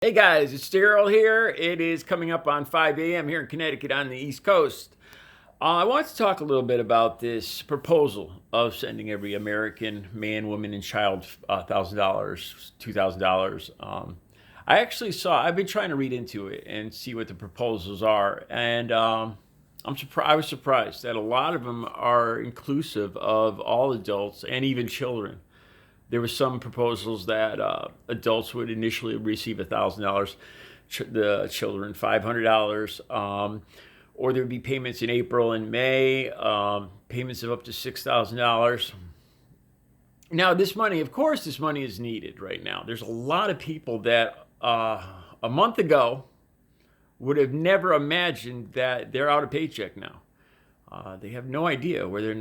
Hey guys, it's Daryl here. It is coming up on 5 a.m. here in Connecticut on the East Coast. I want to talk a little bit about this proposal of sending every American man, woman, and child $1,000, $2,000. I've been trying to read into it and see what the proposals are, and I was surprised that a lot of them are inclusive of all adults and even children. There were some proposals that adults would initially receive $1,000, the children $500, or there would be payments in April and May, payments of up to $6,000. Now, this money, of course, this money is needed right now. There's a lot of people that a month ago would have never imagined that they're out of paycheck now. They have no idea where their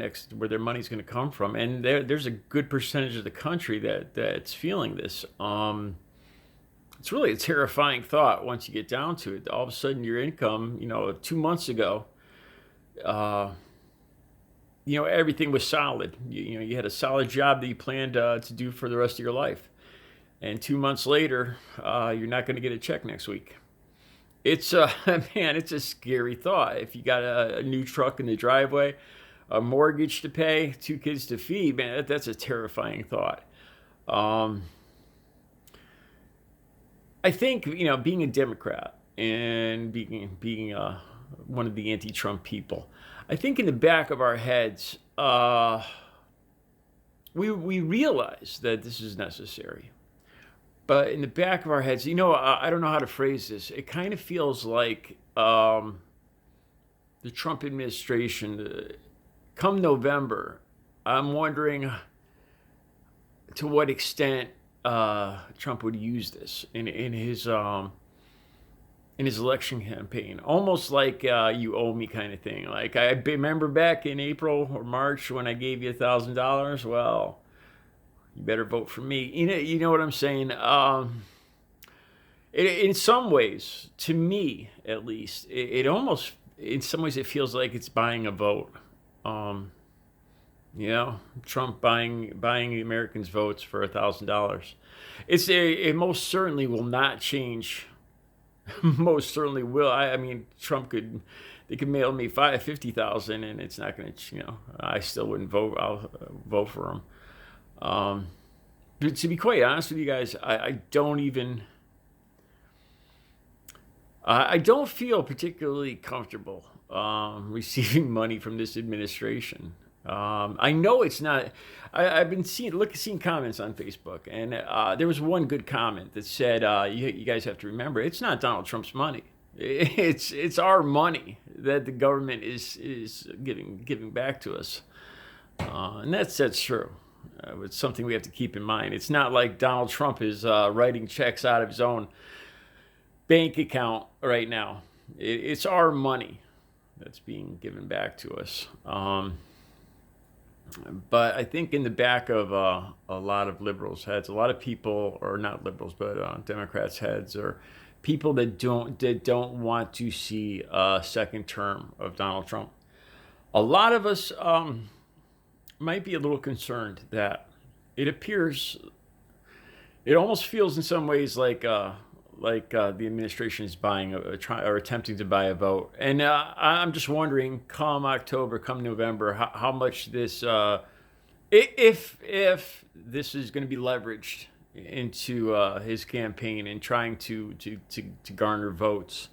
money's going to come from, and there's a good percentage of the country that's feeling this. It's really a terrifying thought once you get down to it. All of a sudden, your income, 2 months ago, everything was solid. You had a solid job that you planned to do for the rest of your life, and 2 months later, you're not going to get a check next week. It's man, it's a scary thought. If you got a new truck in the driveway, a mortgage to pay, 2 kids to feed, man, that's a terrifying thought. I think being a Democrat and being one of the anti-Trump people, I think in the back of our heads, we realize that this is necessary. But in the back of our heads, I don't know how to phrase this. It kind of feels like the Trump administration, come November, I'm wondering to what extent Trump would use this in his election campaign, almost like you owe me kind of thing. Like I remember back in April or March when I gave you $1,000. Well, you better vote for me. You know what I'm saying? In some ways, to me at least, it almost, in some ways, it feels like it's buying a vote. Trump buying the Americans' votes for $1,000. It most certainly will not change. Most certainly will. I mean, they could mail me 50,000, and it's not going to. I still wouldn't vote. I'll vote for him. But to be quite honest with you guys, I don't feel particularly comfortable receiving money from this administration. I know it's not. I've been seeing comments on Facebook, and there was one good comment that said, "You guys have to remember, it's not Donald Trump's money. It's our money that the government is giving back to us," and that's true. It's something we have to keep in mind. It's not like Donald Trump is writing checks out of his own bank account right now. It's our money that's being given back to us. But I think in the back of a lot of liberals' heads, a lot of people, or not liberals, but Democrats' heads, or people that don't want to see a second term of Donald Trump. A lot of us might be a little concerned that it almost feels in some ways like the administration is buying or attempting to buy a vote. And I'm just wondering, come October, come November, how much this, if this is going to be leveraged into his campaign and trying to garner votes.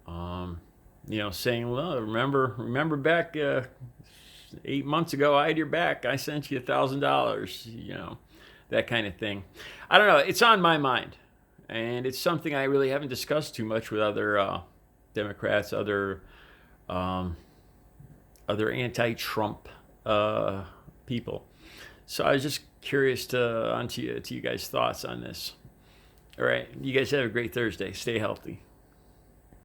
Saying, well, remember back 8 months ago, I had your back. I sent you $1,000. That kind of thing. I don't know. It's on my mind. And it's something I really haven't discussed too much with other Democrats, other anti-Trump people. So I was just curious to you guys' thoughts on this. All right, you guys have a great Thursday. Stay healthy.